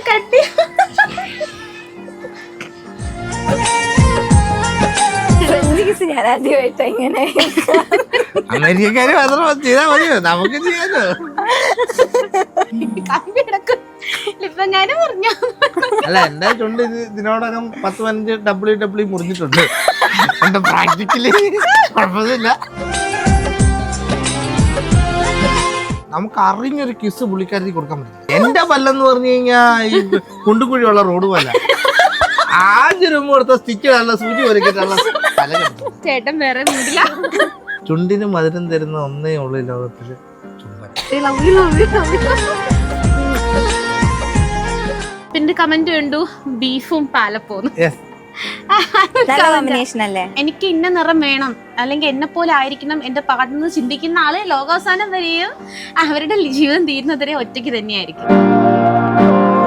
കട്ടി ഞാൻ ആദ്യമായിട്ടാ ഇങ്ങനെ. അമേരിക്കക്കാര് മാത്രം ചെയ്താൽ മതിയോ, നമുക്ക് ചെയ്യാലോ. ഇപ്പങ്ങാനും പറഞ്ഞോ. അല്ല, എന്റെ ചുണ്ട് ഇതിനോടകം 10-15 ഡബ്ല്യു മുറിഞ്ഞിട്ടുണ്ട്. എന്റെ പ്രാക്ടിക്കലി കുഴപ്പമില്ല. നമുക്ക് അറിഞ്ഞൊരു കിസ് പുള്ളിക്കാരത്തി കൊടുക്കാൻ പറ്റില്ല. എന്റെ പല്ലെന്ന് പറഞ്ഞു കഴിഞ്ഞാൽ ഈ കുണ്ടുകുഴിയുള്ള റോഡ് പോലെ ആദ്യ രൂപ കൊടുത്ത സ്റ്റിച്ച് നല്ല സൂചി വരയ്ക്കിട്ടുള്ള പല. ചേട്ടൻ വേറെ വീട്ടില. ചുണ്ടിന് മധുരം തരുന്ന ഒന്നേ ഉള്ളു ലോകത്തില് ചുമ്പൻ. പിന്നെ കമന്റ് കണ്ടു, ബീഫും പാലപ്പോന്ന്. എനിക്ക് ഇന്ന നിറം വേണം, അല്ലെങ്കിൽ എന്നെ പോലെ ആയിരിക്കണം എന്റെ പാർട്ട്ണർ ചിന്തിക്കുന്ന ആള് ലോകാവസാനം വരെയും അവരുടെ ജീവിതം തീരുന്നതുവരെ ഒറ്റയ്ക്ക് തന്നെയായിരിക്കും.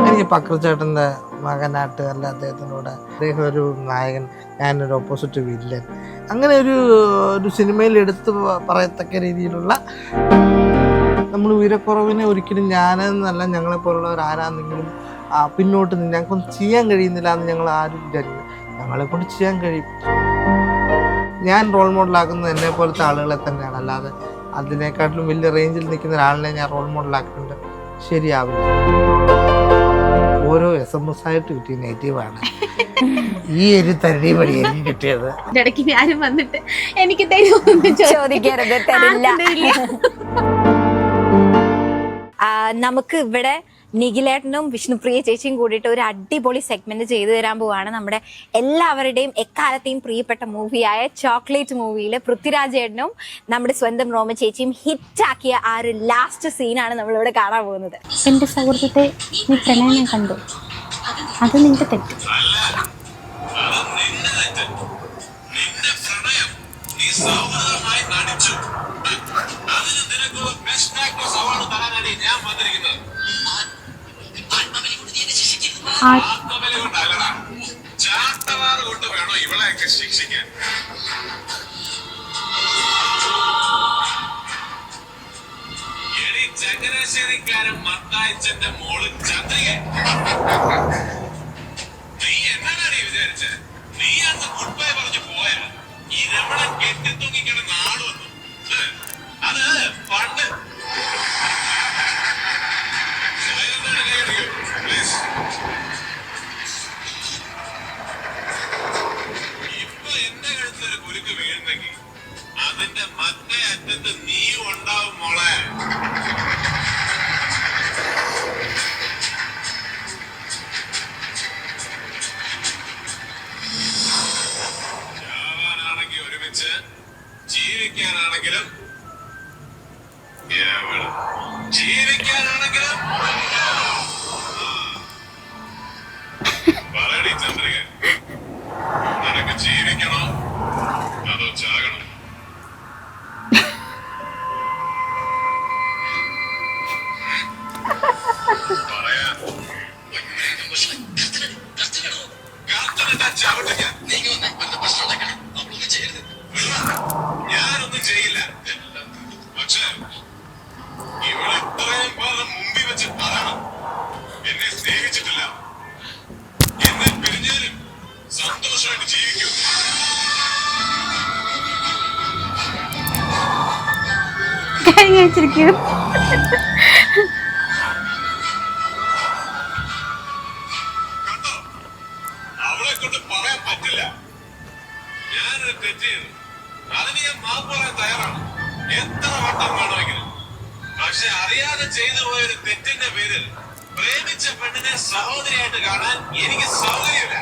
എനിക്ക് പക്രച്ചേട്ടന്റെ മകനായിട്ട് അല്ല അദ്ദേഹത്തിനോട്, അദ്ദേഹം ഒരു നായകൻ, ഞാനൊരു ഓപ്പോസിറ്റ് വില്ലൻ, അങ്ങനെ ഒരു സിനിമയിൽ എടുത്ത് പറയത്തക്ക രീതിയിലുള്ള. നമ്മൾ ഉയരക്കുറവിനെ ഒരിക്കലും ഞാനെന്നല്ല ഞങ്ങളെപ്പോലുള്ളവർ ആരാന്നെങ്കിലും പിന്നോട്ട് നിന്ന് ഞങ്ങൾക്കൊന്നും ചെയ്യാൻ കഴിയുന്നില്ല എന്ന് ഞങ്ങൾ ആരും വിചാരിക്കും. ഞങ്ങളെ കൊണ്ട് ചെയ്യാൻ കഴിയും. ഞാൻ റോൾ മോഡലാക്കുന്നത് എന്നെ പോലത്തെ ആളുകളെ തന്നെയാണ്, അല്ലാതെ അതിനെക്കാട്ടിലും വലിയ റേഞ്ചിൽ നിൽക്കുന്ന ഒരാളിനെ ഞാൻ റോൾ മോഡലാക്കുന്നുണ്ട്. ശരിയാവില്ല. ഓരോ SMS ആയിട്ട് കിട്ടിയ നെഗറ്റീവാണ് ഈ ഒരു തരടി പടി എനിക്ക് കിട്ടിയത്. ഇടയ്ക്ക് ഞാനും വന്നിട്ട് എനിക്ക് ചോദിക്കരുത്, തരില്ല. നമുക്ക് ഇവിടെ നിഖിലേട്ടനും വിഷ്ണുപ്രിയ ചേച്ചിയും കൂടിയിട്ട് ഒരു അടിപൊളി സെഗ്മെന്റ് ചെയ്തു തരാൻ പോവാണ്. നമ്മുടെ എല്ലാവരുടെയും എക്കാലത്തെയും പ്രിയപ്പെട്ട മൂവിയായ ചോക്ലേറ്റ് മൂവിയിൽ പൃഥ്വിരാജ് ചേട്ടനും നമ്മുടെ സ്വന്തം റോമ ചേച്ചിയും ഹിറ്റാക്കിയ ആ ഒരു ലാസ്റ്റ് സീനാണ് നമ്മളിവിടെ കാണാൻ പോകുന്നത്. എന്റെ സൗഹൃദത്തെ നീ പ്രണയം കണ്ടു, അത് നിന്റെ തെറ്റ്. ചങ്ങനാശ്ശേരിക്കാരൻ മത്തായച്ചന്റെ മോള് ചന്ദ്രിക, നീ എന്നാണ് വിചാരിച്ചത്? നീ അന്ന് ഗുഡ് ബൈ പറഞ്ഞു പോയാ ഈ രമണൻ കെട്ടിത്തൂങ്ങിക്കിടന്ന ആള് വന്നു. അത് പണ്ട്. ഇപ്പൊ എന്റെ കഴുത്തൊരു കുരുക്ക് വീഴുന്നെങ്കിൽ അതിന്റെ മറ്റേ അറ്റത്ത് നീ ഉണ്ടാവും മോളെ. ചാവാനാണെങ്കിൽ ഒരുമിച്ച്, ജീവിക്കാനാണെങ്കിലും പറയടി ചന്ദ്രിക, നിനക്ക് ജീവിക്കണോ അതോ ചാകണം? പറയാ ഞാനൊന്നും ചെയ്യില്ല. പക്ഷെ ഇവൾ ഇത്രയും പേരുടെ മുമ്പിൽ വെച്ച് പറയണം, എന്നെ സ്നേഹിച്ചിട്ടില്ല, എന്നെ പിരിഞ്ഞാലും സന്തോഷമായിട്ട് ജീവിക്കും. കഴിഞ്ഞിരിക്കും. കണ്ടോ, അവളെ കൊണ്ട് പറയാൻ പറ്റില്ല. ഞാനൊരു തെറ്റ് ചെയ്തു, അതിന് ഞാൻ മാപ്പ് പറയാൻ തയ്യാറാണ്, എത്ര വട്ടം വേണമെങ്കിലും. പക്ഷെ അറിയാതെ ചെയ്തു പോയൊരു തെറ്റിന്റെ പേരിൽ പ്രേമിച്ച പെണ്ണിനെ സഹോദരിയായിട്ട് കാണാൻ എനിക്ക് സൗകര്യമില്ല.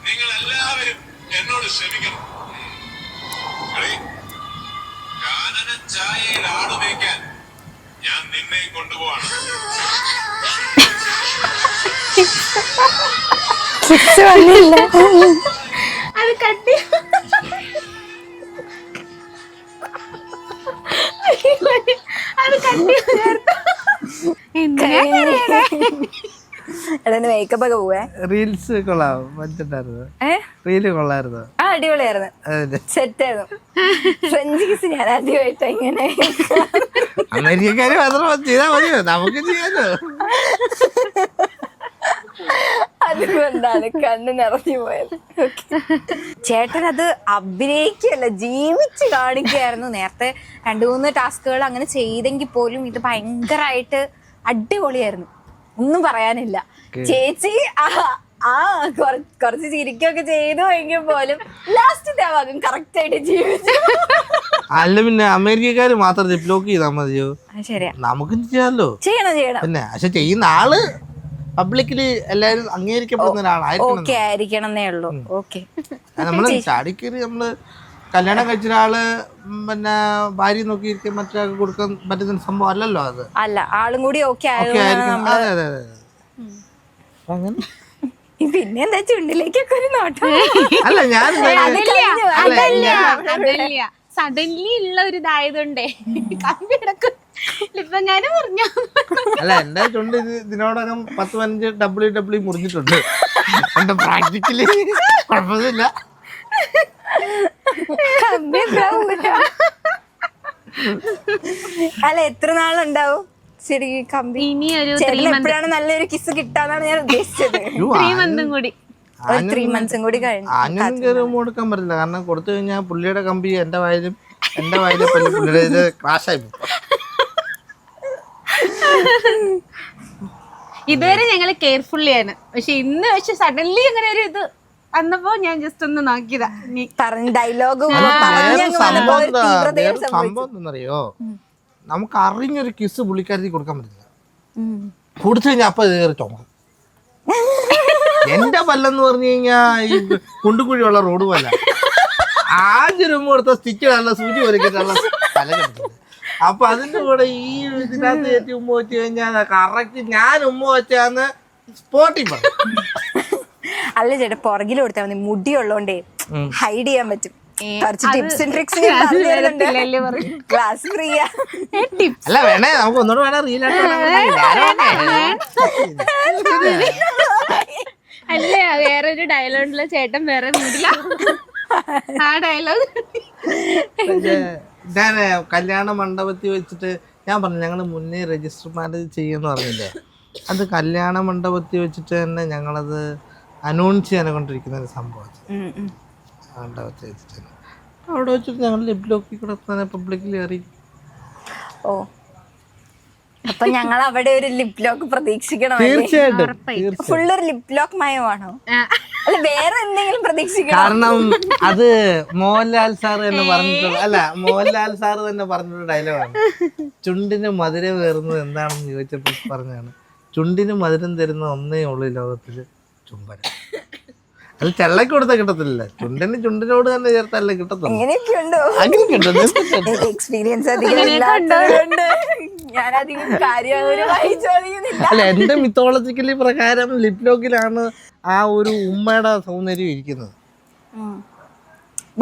നിങ്ങൾ എല്ലാവരും എന്നോട് ക്ഷമിക്കണം. കാനന ചായയിൽ ആടുമേക്കാൻ ഞാൻ നിന്നെ കൊണ്ടുപോവാണ്. അത് കട്ടി അത് കട്ടി മേക്കപ്പ് ഒക്കെ പോവേ. റീൽസ് കൊള്ളാം, പറ്റിട്ടായിരുന്നു. റീല് കൊള്ളായിരുന്നു. അടിപൊളിയായിരുന്നു, സെറ്റ് ആയിരുന്നു. ഫ്രഞ്ച് കിസ് ഞാൻ ആദ്യമായിട്ടാ ഇങ്ങനെ. അമേരിക്കക്കാര് മാത്രം ചെയ്താൽ മതിയോ, നമുക്ക് ചെയ്യാലോ. അതുകൊണ്ടാണ് കണ്ണ് നിറഞ്ഞു പോയത്. ചേട്ടൻ അത് അഭിനയിക്കല്ല, ജീവിച്ച് കാണിക്കുകയായിരുന്നു. നേരത്തെ 2-3 ടാസ്കുകൾ അങ്ങനെ ചെയ്തെങ്കിൽ പോലും ഇത് ഭയങ്കരമായിട്ട് അടിപൊളിയായിരുന്നു, ഒന്നും പറയാനില്ല. ചേച്ചി കുറച്ച് ചിരിക്കൊക്കെ ചെയ്തു എങ്കിൽ പോലും ലാസ്റ്റത്തെ ഭാഗം കറക്റ്റ് ആയിട്ട് ജീവിച്ചു. അല്ല പിന്നെ അമേരിക്കക്കാര് മാത്രം ലിപ്ലോക്ക് ചെയ്താൽ മതിയോ? ശരിയാ, നമുക്കും ചെയ്യാമല്ലോ. ചെയ്യണം പിന്നെ പക്ഷെ ചെയ്യുന്ന ആള് പബ്ലിക്കില് എല്ലാരും അംഗീകരിക്കപ്പെടുന്ന ഒരാളായിരിക്കണം. ആയിരിക്കണമെന്നേ ഉള്ളൂ. ഓക്കെ, നമ്മള് ചാടിക്കേറി നമ്മള് കല്യാണം കഴിച്ച ഒരാള് പിന്നെ ഭാര്യ നോക്കിയിരിക്കാൻ മറ്റൊരാൾക്ക് കൊടുക്കാൻ പറ്റുന്ന സംഭവം അല്ലല്ലോ അത്. അല്ല, ആളും കൂടി ഓക്കെ ആയിരിക്കണം. അതെ അതെ അതെ. അങ്ങനെ പിന്നെ എന്താ ചുണ്ടിലേക്കൊക്കെ ഒരു നോട്ടം. അല്ല ഞാൻ അതല്ല സഡൻലി ഉള്ള ഒരു ഇതായതുകൊണ്ടേ കമ്പി കിടക്കും ഇപ്പൊ ഞാൻ പറഞ്ഞു. അല്ല എന്റെ ചുണ്ട് ഇതിനോടകം 10-15 WWE മുറിഞ്ഞിട്ടുണ്ട്. എന്റെ പ്രാക്ടിക്കലി കുഴപ്പമില്ല. അല്ല, എത്ര നാളുണ്ടാവും ശരി കമ്പി? ഇനി ഒരു എപ്പോഴാണ് നല്ലൊരു കിസ് കിട്ടാന്നാണ് ഞാൻ ഉദ്ദേശിച്ചത്. 3 മന്തും കൂടി, 3 months കൂടി കഴിഞ്ഞു. ആഞ്ഞൊന്നും കയറി കൊടുക്കാൻ പറ്റില്ല, കാരണം കൊടുത്തു കഴിഞ്ഞാൽ പുള്ളിയുടെ കമ്പി എന്റെ വായിലും പുള്ളിയുടെ ഇത് ക്രാഷായി പോകും. ഇതുവരെ ഞങ്ങള് കെയർഫുള്ളിയാണ്, പക്ഷെ ഇന്ന് പക്ഷെ സഡൻലി അങ്ങനെ ഒരു ഇത് വന്നപ്പോ ഞാൻ ജസ്റ്റ് ഒന്ന് നോക്കിയതാ. പറഞ്ഞ ഡയലോഗ് സംഭവം എന്തെന്നറിയോ, നമുക്ക് അറിഞ്ഞൊരു കിസ് പുള്ളിക്കാരത്തി കൊടുക്കാൻ പറ്റില്ല. കൊടുത്തു കഴിഞ്ഞാൽ അപ്പൊ ഇത് കയറി ചുമക്കും. എന്റെ പല്ലെന്ന് പറഞ്ഞു കഴിഞ്ഞാ ഈ കുണ്ടുകുഴിയുള്ള റോഡ് പോലെ ആദ്യം രൂപ കൊടുത്ത സ്റ്റിച്ചിടാനുള്ള സൂചി വരയ്ക്കിട്ടുള്ള തല കെടുത്തത്. അപ്പൊ അതിന്റെ കൂടെ ഈ ഇതിനകത്ത് കയറ്റി ഉമ്മ വെച്ച് കഴിഞ്ഞാൽ കറക്റ്റ് ഞാൻ ഉമ്മ വെച്ചാന്ന് സ്പോട്ടിൽ പറയും. അല്ല ചേട്ടാ, പുറകിൽ കൊടുത്താൽ മതി, മുടി ഉള്ളോണ്ടേ ഹൈഡ് ചെയ്യാൻ പറ്റും. കുറച്ച് tips and tricks class free. അല്ല വേണേ നമുക്ക് ഒന്നുകൂടെ വേണേ റീലായിട്ട് അല്ലേ വേറൊരു ഡയലോഗിലുള്ള ചേട്ടൻ വേറെ മൂടില്ല. ആ ഡയലോഗ് ഞാൻ കല്യാണ മണ്ഡപത്തിൽ വെച്ചിട്ട് ഞാൻ പറഞ്ഞു ഞങ്ങള് മുന്നേ രജിസ്റ്റർ മാരേജ് ചെയ്യുമെന്ന് പറഞ്ഞില്ലേ, അത് കല്യാണ മണ്ഡപത്തിൽ വെച്ചിട്ട് തന്നെ ഞങ്ങളത് അനൗൺസ് ചെയ്യാനൊണ്ടിരിക്കുന്ന ഒരു സംഭവം. മണ്ഡപത്തിൽ വെച്ചിട്ട് അവിടെ വെച്ചിട്ട് ഞങ്ങൾ ലിപ് ലോക്കിൽ കൂടെ തന്നെ പബ്ലിക്കിൽ അറിയും. ഓ, അപ്പൊ ഞങ്ങൾ അവിടെ ഒരു ലിപ് ലോക്ക് പ്രതീക്ഷിക്കണം. തീർച്ചയായിട്ടും ഫുള്ളൊരു ലിപ് ലോക്ക് മയമാണോ? അല്ല വേറെ എന്തെങ്കിലും പ്രതീക്ഷിക്കണം? കാരണം അത് മോഹൻലാൽ സാറ് തന്നെ പറഞ്ഞിട്ടുള്ള മോഹൻലാൽ സാറ് തന്നെ പറഞ്ഞിട്ടുള്ള ഡയലോഗാണ്. ചുണ്ടിന് മധുരം കയറുന്നത് എന്താണെന്ന് ചോദിച്ചപ്പോൾ പറഞ്ഞാണ്, ചുണ്ടിന് മധുരം തരുന്ന ഒന്നേ ഉള്ളൂ ലോകത്തില് ചുംബനം. അത് ചെള്ളക്ക് കൊടുത്താൽ കിട്ടത്തില്ല, ചുണ്ടിനോട് തന്നെ ചേർത്തല്ലേ കിട്ടത്തുള്ളൂ. എക്സ്പീരിയൻസ് അല്ല എന്റെ മിത്തോളജിക്കലി പ്രകാരം ലിപ് ലോക്കിലാണ് ആ ഒരു ഉമ്മയുടെ സൗന്ദര്യം ഇരിക്കുന്നത്.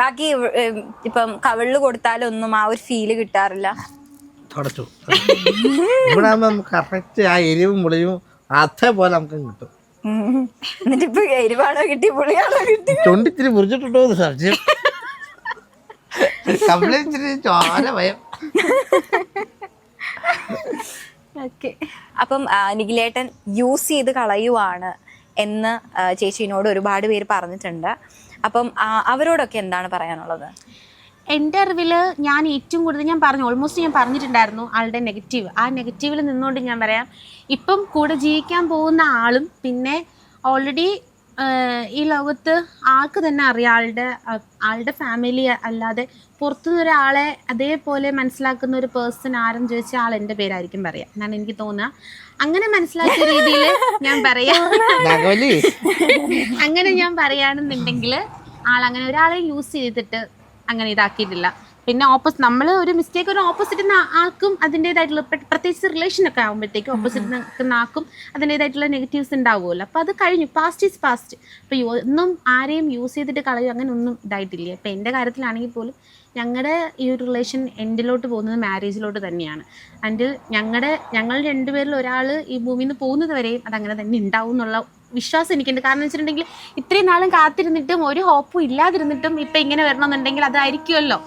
ബാക്കി ഇപ്പം കവിളില് കൊടുത്താലൊന്നും ആ ഒരു ഫീല് കിട്ടാറില്ല. തുടച്ചു ഇവിടെ നമുക്ക് കറക്റ്റ് ആ എരിവും പുളിയും അതേപോലെ നമുക്ക് കിട്ടും. എന്നിട്ടിപ്പോ എരിവാണോ കിട്ടി പുളിയാണോ കിട്ടി? ചുണ്ടിച്ചിരി മുറിച്ചിട്ടുണ്ടോ എന്ന് സംശയം. കംപ്ലൈന്റിന് ചോര ഭയം. അപ്പം നിഖിലേട്ടൻ യൂസ് ചെയ്ത് കളയുവാണ് എന്ന് ചേച്ചിനോട് ഒരുപാട് പേര് പറഞ്ഞിട്ടുണ്ട്. അപ്പം അവരോടൊക്കെ എന്താണ് പറയാനുള്ളത്? എൻ്റെ അറിവിൽ ഞാൻ ഏറ്റവും കൂടുതൽ ഞാൻ പറഞ്ഞു, ഓൾമോസ്റ്റ് ഞാൻ പറഞ്ഞിട്ടുണ്ടായിരുന്നു ആളുടെ നെഗറ്റീവ്. ആ നെഗറ്റീവിൽ നിന്നുകൊണ്ട് ഞാൻ പറയാം, ഇപ്പം കൂടെ ജീവിക്കാൻ പോകുന്ന ആളും പിന്നെ ഓൾറെഡി ഈ ലോകത്ത് ആൾക്ക് തന്നെ അറിയാം ആളുടെ ഫാമിലി അല്ലാതെ പുറത്തുനിന്ന് ഒരാളെ അതേപോലെ മനസ്സിലാക്കുന്ന ഒരു പേഴ്സൺ ആരെന്ന് ചോദിച്ചാൽ ആൾ എൻ്റെ പേരായിരിക്കും പറയാം എന്നാണ് എനിക്ക് തോന്നുക. അങ്ങനെ മനസ്സിലാക്കിയ രീതിയിൽ ഞാൻ പറയാം, അങ്ങനെ ഞാൻ പറയുകയാണെന്നുണ്ടെങ്കിൽ ആളങ്ങനെ ഒരാളെ യൂസ് ചെയ്തിട്ട് അങ്ങനെ ഇതാക്കിയിട്ടില്ല. പിന്നെ നമ്മൾ ഒരു മിസ്റ്റേക്ക് ഒരു ഓപ്പോസിറ്റ് ആൾക്കും അതിൻ്റെതായിട്ടുള്ള പ്രത്യേകിച്ച് റിലേഷനൊക്കെ ആകുമ്പോഴത്തേക്കും ഓപ്പോസിറ്റ് നിൽക്കുന്ന ആൾക്കും അതിൻ്റെതായിട്ടുള്ള നെഗറ്റീവ്സ് ഉണ്ടാവുമല്ലോ. അപ്പോൾ അത് കഴിഞ്ഞു, പാസ്റ്റ് ഈസ് പാസ്റ്റ്. അപ്പോൾ ഒന്നും ആരെയും യൂസ് ചെയ്തിട്ട് കളയും അങ്ങനെ ഒന്നും ഇതായിട്ടില്ല. ഇപ്പോൾ എൻ്റെ കാര്യത്തിലാണെങ്കിൽ പോലും ഞങ്ങളുടെ ഈ ഒരു റിലേഷൻ എൻഡിലോട്ട് പോകുന്നത് മാരേജിലോട്ട് തന്നെയാണ്. ആൻഡ് ഞങ്ങൾ രണ്ടുപേരിൽ ഒരാൾ ഈ ഭൂമിയിൽ നിന്ന് പോകുന്നത് വരെയും അതങ്ങനെ തന്നെ ഉണ്ടാവും എന്നുള്ള വിശ്വാസം എനിക്കുണ്ട്. കാരണം വെച്ചിട്ടുണ്ടെങ്കിൽ ഇത്രയും നാളും കാത്തിരുന്നിട്ടും ഒരു ഹോപ്പും ഇല്ലാതിരുന്നിട്ടും ഇപ്പൊ ഇങ്ങനെ വരണമെന്നുണ്ടെങ്കിൽ അതായിരിക്കുമല്ലോ.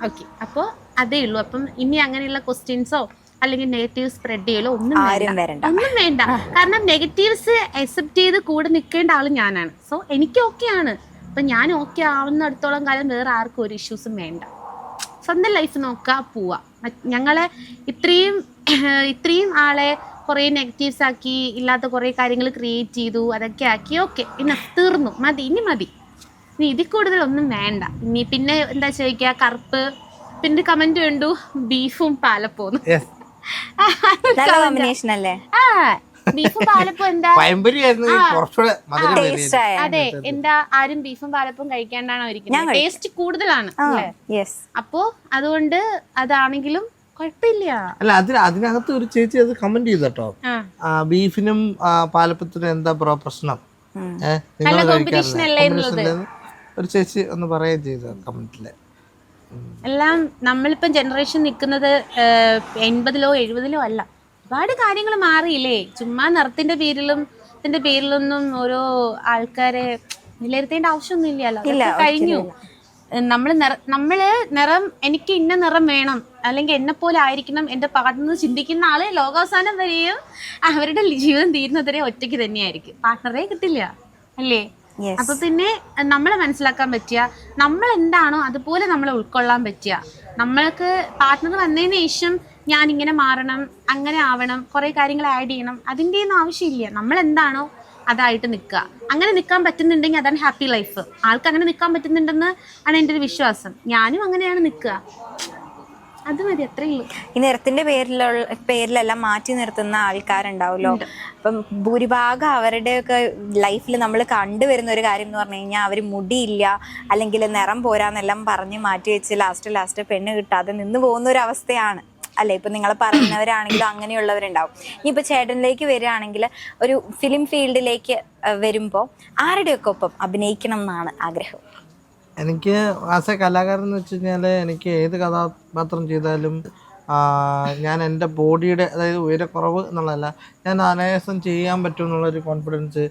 ഓക്കെ, അപ്പോൾ അതേ ഉള്ളൂ. അപ്പം ഇനി അങ്ങനെയുള്ള ക്വസ്റ്റ്യൻസോ അല്ലെങ്കിൽ നെഗറ്റീവ് സ്പ്രെഡ് ചെയ്യലോ ഒന്നും ആരും വേണ്ട. ഒന്നും വേണ്ട. കാരണം നെഗറ്റീവ്സ് അക്സെപ്റ്റ് ചെയ്ത് കൂടെ നിൽക്കേണ്ട ആള് ഞാനാണ്. സോ എനിക്ക് ഓക്കെയാണ്. അപ്പൊ ഞാൻ ഓക്കെ ആവുന്നിടത്തോളം കാലം വേറെ ആർക്കും ഒരു ഇഷ്യൂസും വേണ്ട. സ്വന്തം ലൈഫ് നോക്കുക, പോവാ. ഞങ്ങളെ ഇത്രയും ആളെ കുറേ നെഗറ്റീവ്സ് ആക്കി, ഇല്ലാത്ത കുറേ കാര്യങ്ങൾ ക്രിയേറ്റ് ചെയ്തു, അതൊക്കെ ആക്കി. ഓക്കെ, പിന്നെ തീർന്നു, മതി, ഇനി മതി. ഇനി ഇതിൽ കൂടുതലൊന്നും വേണ്ട. ഇനി പിന്നെ എന്താ ചോദിക്കുക, കറുപ്പ്. പിന്നെ കമന്റ് കണ്ടു ബീഫും പാലപ്പോന്ന്. കോമ്പിനേഷൻ അല്ലേ? ബീഫും പാലപ്പവും എന്താ ടേസ്റ്റ്. അതെ, എന്താ ആരും ബീഫും പാലപ്പവും കഴിക്കാണ്ടാണോ ഇരിക്കുന്നത്? ടേസ്റ്റ് കൂടുതലാണ് അല്ലേ? അപ്പോ അതുകൊണ്ട് അതാണെങ്കിലും കുഴപ്പമില്ല. അല്ല, അതിനകത്ത് ഒരു ചേച്ചി അത് കമന്റ് ചെയ്തോ, ബീഫിനും പാലപ്പത്തിനും എന്താ പ്രശ്നം, ഒരു ചേച്ചി ഒന്ന് പറയുകയും ചെയ്തു കമന്റില്. എല്ലാം നമ്മളിപ്പം ജനറേഷൻ നിൽക്കുന്നത് 80-ലോ 70-ലോ അല്ല. ഒരുപാട് കാര്യങ്ങൾ മാറിയില്ലേ? ചുമ്മാ നിറത്തിന്റെ പേരിലൊന്നും ഓരോ ആൾക്കാരെ വിലയിരുത്തേണ്ട ആവശ്യമൊന്നും ഇല്ലല്ലോ. കഴിഞ്ഞു. നമ്മള് നിറം, എനിക്ക് ഇന്ന നിറം വേണം, അല്ലെങ്കിൽ എന്നെ പോലെ ആയിരിക്കണം എന്റെ പാർട്ട്ണർ ചിന്തിക്കുന്ന ആള് ലോകാവസാനം വരെയും അവരുടെ ജീവിതം തീരുന്നവരെ ഒറ്റയ്ക്ക് തന്നെയായിരിക്കും. പാർട്ട്ണറെ കിട്ടില്ല അല്ലേ? അപ്പൊ പിന്നെ നമ്മളെ മനസ്സിലാക്കാൻ പറ്റിയ, നമ്മൾ എന്താണോ അതുപോലെ നമ്മളെ ഉൾക്കൊള്ളാൻ പറ്റിയ, നമ്മൾക്ക് പാർട്ട്ണർ വന്നതിന് ശേഷം ഞാൻ ഇങ്ങനെ മാറണം, അങ്ങനെ ആവണം, കുറെ കാര്യങ്ങൾ ആഡ് ചെയ്യണം, അതിൻ്റെ ഒന്നും ആവശ്യമില്ല. നമ്മൾ എന്താണോ അതായിട്ട് നിൽക്കുക. അങ്ങനെ നിൽക്കാൻ പറ്റുന്നുണ്ടെങ്കിൽ അതാണ് ഹാപ്പി ലൈഫ്. ആൾക്ക് അങ്ങനെ നിൽക്കാൻ പറ്റുന്നുണ്ടെന്ന് ആണ് എൻ്റെ ഒരു വിശ്വാസം. ഞാനും അങ്ങനെയാണ് നിൽക്കുക. അത് മതി, അത്രേ ഉള്ളൂ. ഈ നിറത്തിന്റെ പേരിലെല്ലാം മാറ്റി നിർത്തുന്ന ആൾക്കാരുണ്ടാവുമല്ലോ. അപ്പം ഭൂരിഭാഗം അവരുടെയൊക്കെ ലൈഫിൽ നമ്മൾ കണ്ടുവരുന്ന ഒരു കാര്യം എന്ന് പറഞ്ഞു കഴിഞ്ഞാൽ, അവർ മുടിയില്ല അല്ലെങ്കിൽ നിറം പോരാന്നെല്ലാം പറഞ്ഞ് മാറ്റി വെച്ച് ലാസ്റ്റ് പെണ്ണ് കിട്ടാതെ നിന്ന് പോകുന്ന ഒരു അവസ്ഥയാണ് അല്ലേ? ഇപ്പം നിങ്ങൾ പറയുന്നവരാണെങ്കിലും അങ്ങനെയുള്ളവരുണ്ടാവും. ഇനിയിപ്പോൾ ചേട്ടനിലേക്ക് വരികയാണെങ്കിൽ, ഒരു ഫിലിം ഫീൽഡിലേക്ക് വരുമ്പോൾ ആരുടെയൊക്കെ ഒപ്പം അഭിനയിക്കണം എന്നാണ് ആഗ്രഹം? എനിക്ക് ആസ് എ കലാകാരൻ എന്ന് വെച്ച് കഴിഞ്ഞാൽ, എനിക്ക് ഏത് കഥാപാത്രം ചെയ്താലും ഞാൻ എൻ്റെ ബോഡിയുടെ, അതായത് ഉയരക്കുറവ് എന്നുള്ളതല്ല, ഞാൻ അനായാസം ചെയ്യാൻ പറ്റും എന്നുള്ളൊരു കോൺഫിഡൻസ്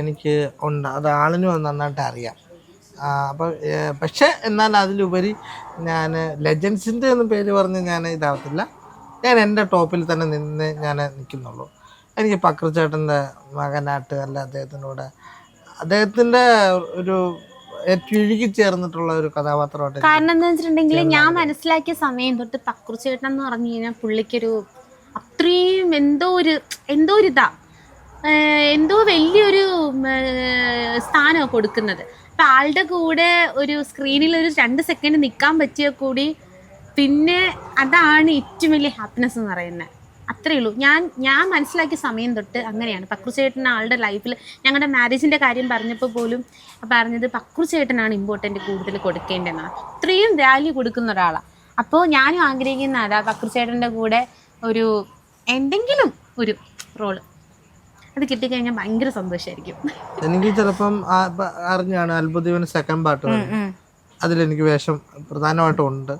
എനിക്ക് ഉണ്ട്. അത് ആളിനും നന്നായിട്ട് അറിയാം. അപ്പോൾ പക്ഷേ എന്നാൽ അതിലുപരി ഞാൻ ലെജൻസിൻ്റെ ഒന്നും പേര് പറഞ്ഞ് ഞാൻ ഇതാവത്തില്ല. ഞാൻ എൻ്റെ ടോപ്പിൽ തന്നെ നിന്ന് ഞാൻ നിൽക്കുന്നുള്ളൂ. എനിക്ക് പക്രു ചേട്ടൻ്റെ മകനായിട്ട് അല്ല, അദ്ദേഹത്തിൻ്റെ ഒരു ഇഴുകി ചേർന്നിട്ടുള്ള ഒരു കഥാപാത്രമായിട്ട്. കാരണം എന്താ വെച്ചിട്ടുണ്ടെങ്കിൽ, ഞാൻ മനസ്സിലാക്കിയ സമയം തൊട്ട് പക്രു ചേട്ടൻ എന്ന് പറഞ്ഞു കഴിഞ്ഞാൽ പുള്ളിക്കൊരു അത്രയും എന്തോ ഒരു ഇതാ, എന്തോ വലിയൊരു സ്ഥാനമാണ് കൊടുക്കുന്നത്. അപ്പം ആളുടെ കൂടെ ഒരു സ്ക്രീനിൽ ഒരു 2 സെക്കൻഡ് നിൽക്കാൻ പറ്റിയ കൂടി, പിന്നെ അതാണ് ഏറ്റവും വലിയ ഹാപ്പിനെസ് എന്ന് പറയുന്നത്. അത്രയേ ഉള്ളൂ. ഞാൻ മനസ്സിലാക്കിയ സമയം തൊട്ട് അങ്ങനെയാണ്. പക്രു ചേട്ടൻ ആളുടെ ലൈഫിൽ, ഞങ്ങളുടെ മാരേജിൻ്റെ കാര്യം പറഞ്ഞപ്പോൾ പോലും പറഞ്ഞത് പക്രു ചേട്ടനാണ് ഇമ്പോർട്ടൻ്റ് കൂടുതൽ കൊടുക്കേണ്ടതെന്നാണ്. അത്രയും വാല്യൂ കൊടുക്കുന്ന ഒരാളാണ്. അപ്പോൾ ഞാനും ആഗ്രഹിക്കുന്ന അതാ, പക്രു ചേട്ടൻ്റെ കൂടെ ഒരു എന്തെങ്കിലും ഒരു റോള് അത് കിട്ടിക്കഴിഞ്ഞാൽ ഭയങ്കര സന്തോഷമായിരിക്കും. എനിക്ക് ചിലപ്പം അറിഞ്ഞാണ് അത്ഭുതീവന് സെക്കൻഡ് പാർട്ട്, അതിലെനിക്ക് വേഷം പ്രധാനമായിട്ടും ഉണ്ട്.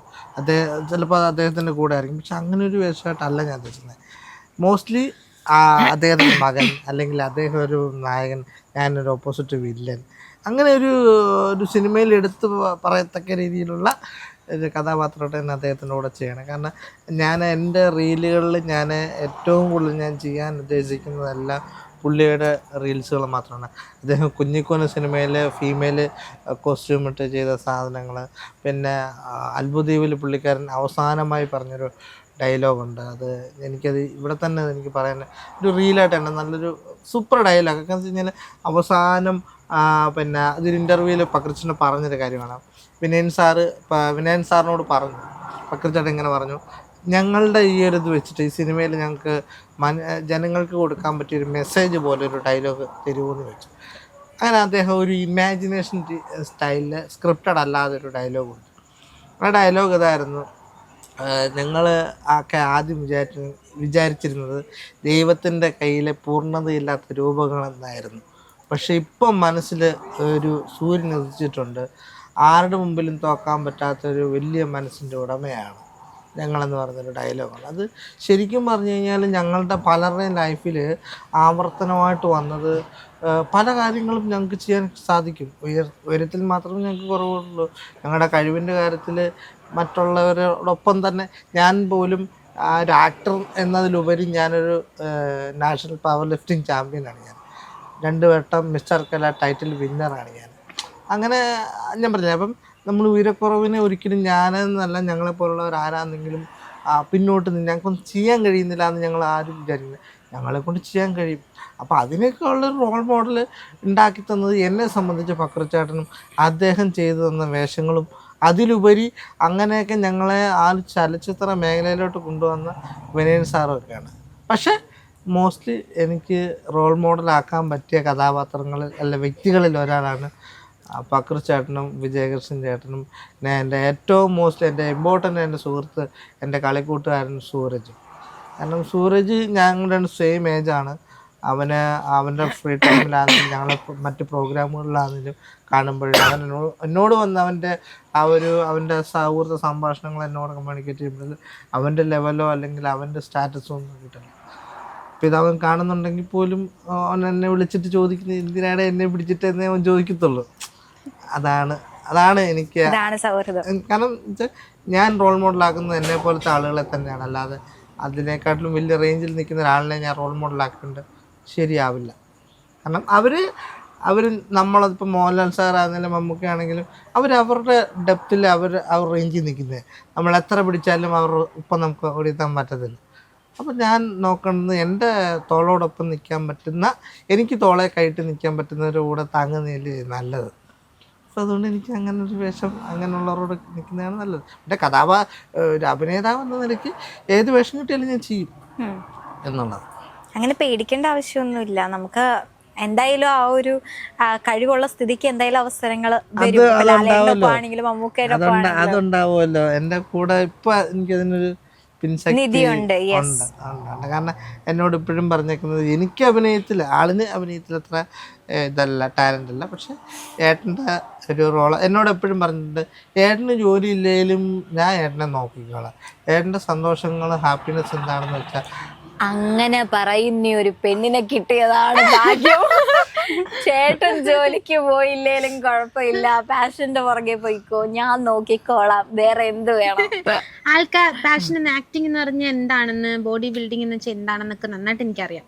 ചിലപ്പോൾ അദ്ദേഹത്തിൻ്റെ കൂടെ ആയിരിക്കും. പക്ഷെ അങ്ങനെ ഒരു വേഷമായിട്ടല്ല ഞാൻ ഉദ്ദേശിക്കുന്നത്. മോസ്റ്റ്ലി അദ്ദേഹത്തിൻ്റെ മകൻ, അല്ലെങ്കിൽ അദ്ദേഹം ഒരു നായകൻ, ഞാനൊരു ഓപ്പോസിറ്റ് വില്ലൻ, അങ്ങനെ ഒരു സിനിമയിൽ എടുത്ത് പറയത്തക്ക രീതിയിലുള്ള ഒരു കഥാപാത്രമായിട്ട് തന്നെ അദ്ദേഹത്തിൻ്റെ കൂടെ ചെയ്യണം. കാരണം ഞാൻ എൻ്റെ റീലുകളിൽ ഞാൻ ഏറ്റവും കൂടുതൽ ഞാൻ ചെയ്യാൻ ഉദ്ദേശിക്കുന്നതെല്ലാം പുള്ളിയുടെ റീൽസുകൾ മാത്രമാണ്. അദ്ദേഹം കുഞ്ഞിക്കോന സിനിമയിലെ ഫീമെയിൽ കോസ്റ്റ്യൂം ഇട്ട് ചെയ്ത സാധനങ്ങൾ, പിന്നെ അത്ഭുതദ്വീപിൽ പുള്ളിക്കാരൻ അവസാനമായി പറഞ്ഞൊരു ഡയലോഗുണ്ട്. എനിക്കത് ഇവിടെ തന്നെ എനിക്ക് പറയാൻ ഒരു റീലായിട്ട് തന്നെ നല്ലൊരു സൂപ്പർ ഡയലോഗ്. ഒക്കെ എന്ന് വെച്ച് കഴിഞ്ഞാൽ അവസാനം പിന്നെ അതൊരു ഇൻ്റർവ്യൂവിൽ പക്രുച്ചേട്ടൻ പറഞ്ഞൊരു കാര്യമാണ്. വിനയൻ സാറിനോട് പറഞ്ഞു, പക്രുച്ചേട്ടൻ ഇങ്ങനെ പറഞ്ഞു, ഞങ്ങളുടെ ഈ ഒരു ഇത് വെച്ചിട്ട് ഈ സിനിമയിൽ ഞങ്ങൾക്ക് ജനങ്ങൾക്ക് കൊടുക്കാൻ പറ്റിയൊരു മെസ്സേജ് പോലെ ഒരു ഡയലോഗ് തരുമെന്ന് വെച്ചു. അങ്ങനെ അദ്ദേഹം ഒരു ഇമാജിനേഷൻ സ്റ്റൈലിൽ സ്ക്രിപ്റ്റഡ് അല്ലാതെ ഒരു ഡയലോഗ് ഉണ്ട്. ആ ഡയലോഗ് ഇതായിരുന്നു, ഞങ്ങൾ ഒക്കെ ആദ്യം വിചാരിച്ചിരുന്നത് ദൈവത്തിൻ്റെ കയ്യിലെ പൂർണ്ണതയില്ലാത്ത രൂപങ്ങളെന്നായിരുന്നു. പക്ഷെ ഇപ്പം മനസ്സിൽ ഒരു സൂര്യൻ ഉദിച്ചിട്ടുണ്ട്. ആരുടെ മുമ്പിലും തോക്കാൻ പറ്റാത്തൊരു വലിയ മനസ്സിൻ്റെ ഉടമയാണ് ഞങ്ങളെന്ന് പറഞ്ഞൊരു ഡയലോഗാണ്. അത് ശരിക്കും പറഞ്ഞു കഴിഞ്ഞാൽ ഞങ്ങളുടെ പലരുടെയും ലൈഫിൽ ആവർത്തനമായിട്ട് വന്നത്. പല കാര്യങ്ങളും ഞങ്ങൾക്ക് ചെയ്യാൻ സാധിക്കും. ഉയരത്തിൽ മാത്രമേ ഞങ്ങൾക്ക് കുറവുള്ളൂ. ഞങ്ങളുടെ കഴിവിൻ്റെ കാര്യത്തിൽ മറ്റുള്ളവരോടൊപ്പം തന്നെ ഞാൻ പോലും ആ ഒരു ആക്ടർ എന്നതിലുപരി ഞാനൊരു നാഷണൽ പവർ ലിഫ്റ്റിംഗ് ചാമ്പ്യനാണ് ഞാൻ. 2 വട്ടം മിസ്റ്റർ കല ടൈറ്റിൽ വിന്നറാണ് ഞാൻ. അങ്ങനെ ഞാൻ പറഞ്ഞില്ല. അപ്പം നമ്മൾ ഉയരക്കുറവിനെ ഒരിക്കലും ഞാനെന്നല്ല ഞങ്ങളെപ്പോലുള്ളവർ ആരാണെന്നെങ്കിലും പിന്നോട്ട് നിന്ന് ഞങ്ങൾക്കൊന്നും ചെയ്യാൻ കഴിയുന്നില്ല എന്ന് ഞങ്ങൾ ആരും വിചാരിക്കുന്നത്. ഞങ്ങളെക്കൊണ്ട് ചെയ്യാൻ കഴിയും. അപ്പോൾ അതിനൊക്കെ ഉള്ളൊരു റോൾ മോഡൽ ഉണ്ടാക്കി തന്നത് എന്നെ സംബന്ധിച്ച് ഫക്രുച്ചേട്ടനും അദ്ദേഹം ചെയ്തു തന്ന വേഷങ്ങളും അതിലുപരി അങ്ങനെയൊക്കെ ഞങ്ങളെ ആ ചലച്ചിത്ര മേഖലയിലോട്ട് കൊണ്ടുവന്ന വിനയൻ സാറൊക്കെയാണ്. പക്ഷേ മോസ്റ്റ്ലി എനിക്ക് റോൾ മോഡലാക്കാൻ പറ്റിയ കഥാപാത്രങ്ങളിൽ അല്ല വ്യക്തികളിൽ ഒരാളാണ് ഫക്രുച്ചേട്ടനും വിജയകൃഷ്ണൻ ചേട്ടനും. പിന്നെ എൻ്റെ ഏറ്റവും എൻ്റെ ഇമ്പോർട്ടൻ്റ് എൻ്റെ സുഹൃത്ത് എൻ്റെ കളിക്കൂട്ടുകാരൻ സൂരജ്. കാരണം സൂരജ് ഞങ്ങൾ 2 സെയിം ഏജാണ്. അവൻ്റെ ഫ്രീ ടൈമിലാണെങ്കിലും ഞങ്ങൾ മറ്റ് പ്രോഗ്രാമുകളിലാണെങ്കിലും കാണുമ്പോഴും അവൻ എന്നോട് വന്ന് അവൻ്റെ സൗഹൃദ സംഭാഷണങ്ങൾ എന്നോട് കമ്മ്യൂണിക്കേറ്റ് ചെയ്യുമ്പോൾ അവൻ്റെ ലെവലോ അല്ലെങ്കിൽ അവൻ്റെ സ്റ്റാറ്റസോ ഒന്നും കിട്ടില്ല. അപ്പോൾ ഇതവൻ കാണുന്നുണ്ടെങ്കിൽ പോലും അവൻ എന്നെ വിളിച്ചിട്ട് ചോദിക്കുന്നത് എന്തിനാണ് എന്നെ പിടിച്ചിട്ട് എന്നേ അവൻ ചോദിക്കത്തുള്ളൂ. അതാണ് എനിക്ക്. കാരണം ഞാൻ റോൾ മോഡലാക്കുന്നത് എന്നെ പോലത്തെ ആളുകളെ തന്നെയാണ്. അല്ലാതെ അതിനെക്കാട്ടിലും വലിയ റേഞ്ചിൽ നിൽക്കുന്ന ഒരാളിനെ ഞാൻ റോൾ മോഡലാക്കേണ്ട ശരിയാവില്ല. കാരണം അവർ നമ്മളതിപ്പോൾ മോഹൻലാൽ സാറാണെങ്കിലും മമ്മൂക്കയാണെങ്കിലും അവരുടെ ഡെപ്തിൽ അവർ റേഞ്ചിൽ നിൽക്കുന്നത്. നമ്മൾ എത്ര പിടിച്ചാലും ഇപ്പം നമുക്ക് ഓടിയെത്താൻ പറ്റത്തില്ല. അപ്പോൾ ഞാൻ നോക്കുന്നത് എൻ്റെ തോളോടൊപ്പം നിൽക്കാൻ പറ്റുന്ന, എനിക്ക് തോളെ കയറ്റി നിൽക്കാൻ പറ്റുന്നവരുടെ കൂടെ താങ്ങുന്നതിൽ നല്ലത്. അപ്പോൾ അതുകൊണ്ട് എനിക്ക് അങ്ങനെ ഒരു വേഷം അങ്ങനെയുള്ളവരോട് നിൽക്കുന്നതാണ് നല്ലത്. എൻ്റെ ഒരു അഭിനേതാവ് എന്ന നിലയ്ക്ക് ഏത് വേഷം കിട്ടിയാലും ഞാൻ ചെയ്യും എന്നുള്ളത്. അങ്ങനെ പേടിക്കേണ്ട ആവശ്യമൊന്നുമില്ല. നമുക്ക് എന്തായാലും ആ ഒരു കഴിവുള്ള സ്ഥിതിക്ക് എന്തായാലും അവസരങ്ങൾ ആണെങ്കിലും അതുണ്ടാവുമല്ലോ. എൻ്റെ കൂടെ ഇപ്പൊ എനിക്കതിനൊരു നിധിയുണ്ട്. കാരണം എന്നോട് ഇപ്പോഴും പറഞ്ഞേക്കുന്നത് എനിക്ക് ആളിന് അഭിനയത്തിൽ അത്ര ഇതല്ല, ടാലൻ്റ് അല്ല. പക്ഷെ ഏട്ടൻ്റെ ഒരു റോള് എന്നോട് എപ്പോഴും പറഞ്ഞിട്ടുണ്ട്, ഏട്ടന് ജോലി ഇല്ലെങ്കിലും ഞാൻ ഏട്ടനെ നോക്കിക്കോളാം. ഏട്ടൻ്റെ സന്തോഷങ്ങൾ ഹാപ്പിനെസ് എന്താണെന്ന് വെച്ചാൽ അങ്ങനെ പറയുന്ന ഒരു പെണ്ണിനെ കിട്ടിയതാണ് ഭാഗ്യം. ചേട്ടൻ ജോലിക്ക് പോയില്ലേലും കുഴപ്പമില്ല, പാഷന്റെ പുറകെ പോയിക്കോ, ഞാൻ നോക്കിക്കോളാം, വേറെ എന്ത് വേണം. ആൾക്കാർ പാഷൻ എന്ന് ആക്ടിങ് എന്ന് പറഞ്ഞാൽ എന്താണെന്ന്, ബോഡി ബിൽഡിംഗ് എന്ന് വെച്ചാൽ എന്താണെന്നൊക്കെ നന്നായിട്ട് എനിക്കറിയാം.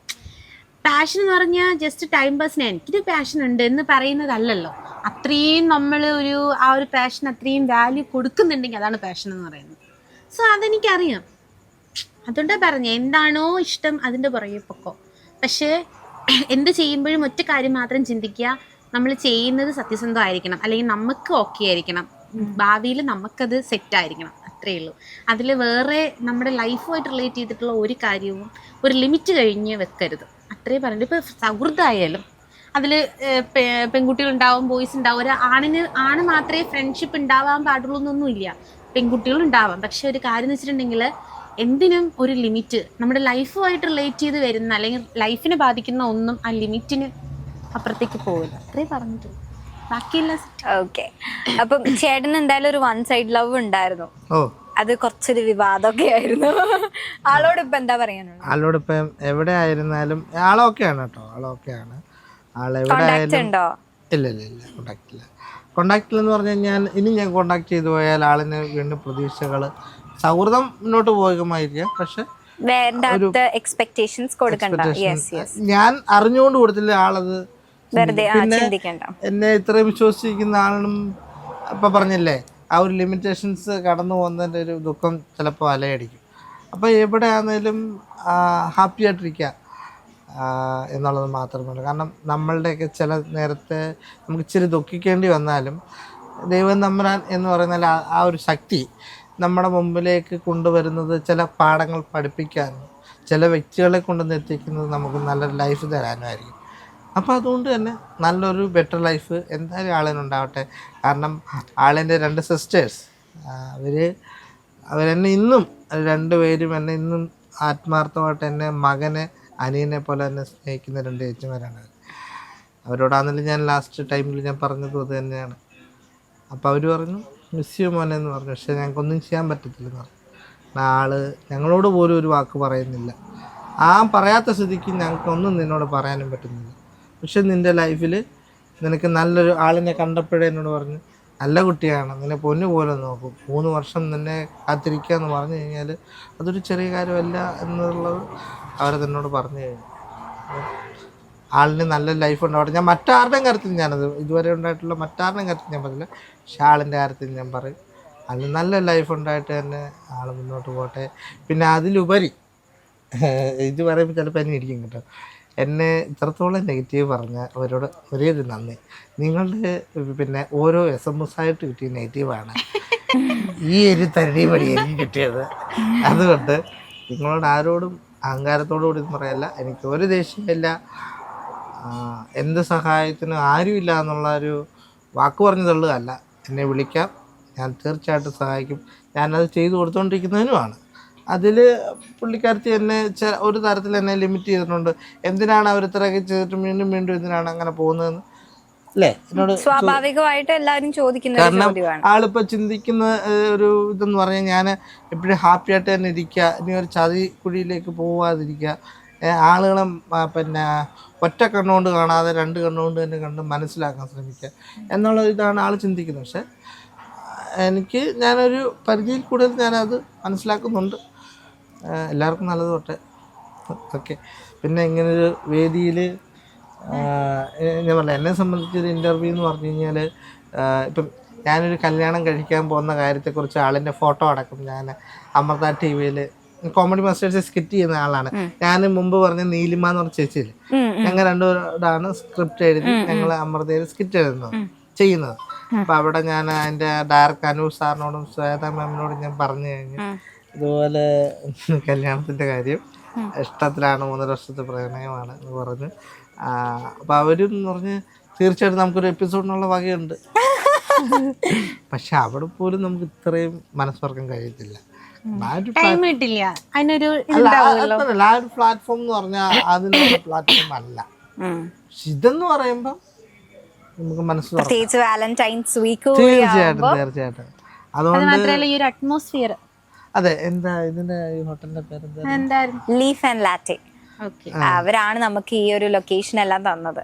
പാഷൻ എന്ന് പറഞ്ഞാൽ ജസ്റ്റ് ടൈം പാസിന് എനിക്കൊരു പാഷൻ ഉണ്ട് എന്ന് പറയുന്നതല്ലല്ലോ. അത്രയും നമ്മൾ ആ ഒരു പാഷൻ അത്രയും വാല്യൂ കൊടുക്കുന്നുണ്ടെങ്കിൽ അതാണ് പാഷൻ എന്ന് പറയുന്നത്. സോ അതെനിക്കറിയാം. അതുകൊണ്ടാണ് പറഞ്ഞത്, എന്താണോ ഇഷ്ടം അതിൻ്റെ പുറകെ പൊക്കോ. പക്ഷേ എന്ത് ചെയ്യുമ്പോഴും ഒറ്റ കാര്യം മാത്രം ചിന്തിക്കുക, നമ്മൾ ചെയ്യുന്നത് സത്യസന്ധമായിരിക്കണം, അല്ലെങ്കിൽ നമുക്ക് ഓക്കെ ആയിരിക്കണം, ഭാവിയിൽ നമുക്കത് സെറ്റായിരിക്കണം, അത്രയേ ഉള്ളൂ. അതിൽ വേറെ നമ്മുടെ ലൈഫുമായിട്ട് റിലേറ്റ് ചെയ്തിട്ടുള്ള ഒരു കാര്യവും ഒരു ലിമിറ്റ് കഴിഞ്ഞ് വെക്കരുത്, അത്രേ പറഞ്ഞിട്ട്. ഇപ്പോൾ സൗഹൃദമായാലും അതിൽ പെൺകുട്ടികളുണ്ടാവും, ബോയ്സ് ഉണ്ടാവും. ആണ് മാത്രമേ ഫ്രണ്ട്ഷിപ്പ് ഉണ്ടാവാൻ പാടുള്ളൂ എന്നൊന്നുമില്ല, പെൺകുട്ടികളുണ്ടാവാം. പക്ഷെ ഒരു കാര്യം എന്ന് വെച്ചിട്ടുണ്ടെങ്കിൽ എന്തിനും ഒരു ലിമിറ്റ്, നമ്മുടെ ലൈഫുമായിട്ട് റിലേറ്റ് ചെയ്ത് വരുന്ന അല്ലെങ്കിൽ ലൈഫിനെ ബാധിക്കുന്ന ഒന്നും ആ ലിമിറ്റിന് അപ്പുറത്തേക്ക് പോകില്ല, അത്രേ പറഞ്ഞിട്ടുള്ളൂ, ബാക്കിയില്ല. ഓക്കെ. അപ്പം ചേട്ടന് എന്തായാലും ഒരു 1 സൈഡ് ലവ് ഉണ്ടായിരുന്നു, അത് കുറച്ചൊരു വിവാദമൊക്കെ ആയിരുന്നു. ആളോട് ഇപ്പൊ എന്താ പറയാനുള്ളത്? ആളോട് ഇപ്പം എവിടെ ആയിരുന്നാലും ആളൊക്കെയാണ് കേട്ടോ, ആളൊക്കെയാണ്. ഉണ്ടോ? ഇല്ല കോണ്ടാക്റ്റിലെന്ന് പറഞ്ഞാൽ ഞാൻ കോണ്ടാക്ട് ചെയ്തു പോയാൽ ആളിന് വീണ്ടും പ്രതീക്ഷകൾ, സൗഹൃദം മുന്നോട്ട് പോകുമായിരിക്കാം. പക്ഷെ ഞാൻ അറിഞ്ഞുകൊണ്ട് കൊടുത്തില്ല ആളത്. പിന്നെ എന്നെ ഇത്രയും വിശ്വസിച്ചിരിക്കുന്ന ആളിനും ഇപ്പം പറഞ്ഞില്ലേ, ആ ഒരു ലിമിറ്റേഷൻസ് കടന്നു പോകുന്നതിൻ്റെ ഒരു ദുഃഖം ചിലപ്പോൾ അലയടിക്കും. അപ്പോൾ എവിടെയാണെങ്കിലും ഹാപ്പി ആയിട്ടിരിക്കുക എന്നുള്ളത് മാത്രമല്ല. കാരണം നമ്മളുടെയൊക്കെ ചില നേരത്തെ നമുക്ക് ഇച്ചിരി ദുഃഖിക്കേണ്ടി വന്നാലും ദൈവം തമ്പുരാൻ എന്ന് പറയുന്ന ആ ഒരു ശക്തി നമ്മുടെ മുമ്പിലേക്ക് കൊണ്ടുവരുന്നത് ചില പാഠങ്ങൾ പഠിപ്പിക്കാനും ചില വ്യക്തികളെ കൊണ്ടുവന്ന് എത്തിക്കുന്നത് നമുക്ക് നല്ലൊരു ലൈഫ് തരാനുമായിരിക്കും. അപ്പോൾ അതുകൊണ്ട് തന്നെ നല്ലൊരു ബെറ്റർ ലൈഫ് എന്തായാലും ആളിനുണ്ടാവട്ടെ. കാരണം ആളിൻ്റെ 2 സിസ്റ്റേഴ്സ് അവരെന്നെ ഇന്നും 2 പേരും എന്നെ ഇന്നും ആത്മാർത്ഥമായിട്ട് എന്നെ മകനെ അനിയനെ പോലെ തന്നെ സ്നേഹിക്കുന്ന 2 ചേച്ചിമാരാണ്. അവരോടാണെങ്കിലും ഞാൻ ലാസ്റ്റ് ടൈമിൽ ഞാൻ പറഞ്ഞതും അത് തന്നെയാണ്. അപ്പോൾ അവർ പറഞ്ഞു മിസ് യു മോനെ എന്ന് പറഞ്ഞു. പക്ഷേ ഞങ്ങൾക്കൊന്നും ചെയ്യാൻ പറ്റത്തില്ലെന്ന് പറഞ്ഞു. ഞങ്ങളോട് പോലും ഒരു വാക്ക് പറയുന്നില്ല. പറയാത്ത സ്ഥിതിക്ക് ഞങ്ങൾക്കൊന്നും നിന്നോട് പറയാനും പറ്റുന്നില്ല. പക്ഷെ നിൻ്റെ ലൈഫിൽ നിനക്ക് നല്ലൊരു ആളിനെ കണ്ടപ്പോഴേ എന്നോട് പറഞ്ഞു, നല്ല കുട്ടിയാണ്, നിന്നെ പൊന്നു പോലെ നോക്കും, 3 വർഷം നിന്നെ കാത്തിരിക്കുക എന്ന് പറഞ്ഞു കഴിഞ്ഞാൽ അതൊരു ചെറിയ കാര്യമല്ല എന്നുള്ളത് അവർ എന്നോട് പറഞ്ഞു കഴിഞ്ഞു. ആളിന് നല്ല ലൈഫ് ഉണ്ടാവട്ടെ. ഞാൻ മറ്റാരുടെയും കാര്യത്തിൽ ഞാനത് ഇതുവരെ ഉണ്ടായിട്ടുള്ള മറ്റാരുടെയും കാര്യത്തിൽ ഞാൻ പറഞ്ഞില്ല, പക്ഷെ ആളിൻ്റെ കാര്യത്തിൽ ഞാൻ പറയും ആളിന് നല്ല ലൈഫ് ഉണ്ടായിട്ട് തന്നെ ആൾ മുന്നോട്ട് പോട്ടെ. പിന്നെ അതിലുപരി ഇത് പറയുമ്പോൾ ചിലപ്പോൾ എന്നെ ഇരിക്കും കേട്ടോ, എന്നെ ഇത്രത്തോളം നെഗറ്റീവ് പറഞ്ഞ അവരോട് ഒരേ ഒരു നന്ദി. നിങ്ങളുടെ പിന്നെ ഓരോ SMS ആയിട്ട് കിട്ടിയ നെഗറ്റീവാണ് ഈ ഒരു തരടിപടി എനിക്ക് കിട്ടിയത്. അതുകൊണ്ട് നിങ്ങളോട് ആരോടും അഹങ്കാരത്തോടു കൂടി ഒന്നും പറയല്ല, എനിക്ക് ഒരു ദേഷ്യമില്ല, എന്ത് സഹായത്തിനും ആരുമില്ല എന്നുള്ള ഒരു വാക്ക് പറഞ്ഞു തള്ളുകയല്ല. എന്നെ വിളിക്കാം, ഞാൻ തീർച്ചയായിട്ടും സഹായിക്കും. ഞാനത് ചെയ്തു കൊടുത്തുകൊണ്ടിരിക്കുന്നതിനുമാണ്. അതിൽ പുള്ളിക്കാരത്തി എന്നെ ഒരു തരത്തിൽ എന്നെ ലിമിറ്റ് ചെയ്തിട്ടുണ്ട്. എന്തിനാണ് അവർ ഇത്രയൊക്കെ ചെയ്തിട്ട് വീണ്ടും വീണ്ടും എന്തിനാണ് അങ്ങനെ പോകുന്നതെന്ന് അല്ലേ എന്നോട് സ്വാഭാവികമായിട്ട് എല്ലാവരും ചോദിക്കുന്ന കാരണം ആളിപ്പോൾ ചിന്തിക്കുന്ന ഒരു ഇതെന്ന് പറഞ്ഞാൽ ഞാൻ എപ്പോഴും ഹാപ്പി ആയിട്ട് തന്നെ ഇരിക്കുക, ഇനി ഒരു ചതി കുഴിയിലേക്ക് പോവാതിരിക്കുക, ആളുകളെ പിന്നെ ഒറ്റ കണ്ണുകൊണ്ട് കാണാതെ 2 കണ്ണുകൊണ്ട് തന്നെ കണ്ട് മനസ്സിലാക്കാൻ ശ്രമിക്കുക എന്നുള്ള ഇതാണ് ആൾ ചിന്തിക്കുന്നത്. പക്ഷെ എനിക്ക് ഞാനൊരു പരിധിയിൽ കൂടുതൽ ഞാനത് മനസ്സിലാക്കുന്നുണ്ട്. എല്ലാവർക്കും നല്ലത് തൊട്ടെ. ഓക്കെ. പിന്നെ ഇങ്ങനൊരു വേദിയിൽ ഞാൻ പറഞ്ഞ എന്നെ സംബന്ധിച്ചൊരു ഇൻ്റർവ്യൂ എന്ന് പറഞ്ഞു കഴിഞ്ഞാൽ ഇപ്പം ഞാനൊരു കല്യാണം കഴിക്കാൻ പോകുന്ന കാര്യത്തെക്കുറിച്ച് ആളിൻ്റെ ഫോട്ടോ അടക്കം ഞാൻ Amrita TV comedy masters skit ചെയ്യുന്ന ആളാണ് ഞാൻ. മുമ്പ് പറഞ്ഞ നീലിമ എന്ന് പറഞ്ഞ ചേച്ചിയില്ല, ഞങ്ങൾ രണ്ടുപേരാണ് സ്ക്രിപ്റ്റ് എഴുതി ഞങ്ങൾ അമൃതയിൽ സ്കിറ്റ് ചെയ്യുന്നത്. അപ്പം അവിടെ ഞാൻ അതിൻ്റെ ഡയറക്ടർ അനൂപ് സാറിനോടും ശ്വേത മാമിനോടും ഞാൻ പറഞ്ഞു കഴിഞ്ഞു ഇതുപോലെ കല്യാണത്തിൻ്റെ കാര്യം ഇഷ്ടത്തിലാണ്, 3 വർഷത്തെ പ്രണയമാണ് എന്ന് പറഞ്ഞു. അപ്പം അവരും പറഞ്ഞ് തീർച്ചയായിട്ടും നമുക്കൊരു എപ്പിസോഡിനുള്ള വകയുണ്ട്. പക്ഷെ അവിടെ പോലും നമുക്ക് ഇത്രയും മനസ്സുറക്കാൻ കഴിയത്തില്ല. ആ ഒരു പ്ലാറ്റ്ഫോം എന്ന് പറഞ്ഞാൽ അതിനൊരു പ്ലാറ്റ്ഫോം അല്ല. ഇതെന്ന് പറയുമ്പോൾ നമുക്ക് മനസ്സിലാവും. തീർച്ചയായിട്ടും. അതുകൊണ്ട് അറ്റ്മോസ്ഫിയർ അതെ. എന്താ ഇതിന്റെ ഈ ഹോട്ടലിന്റെ പേര്? Leaf and latte. അവരാണ് നമുക്ക് ഈ ഒരു ലൊക്കേഷൻ എല്ലാം തന്നത്.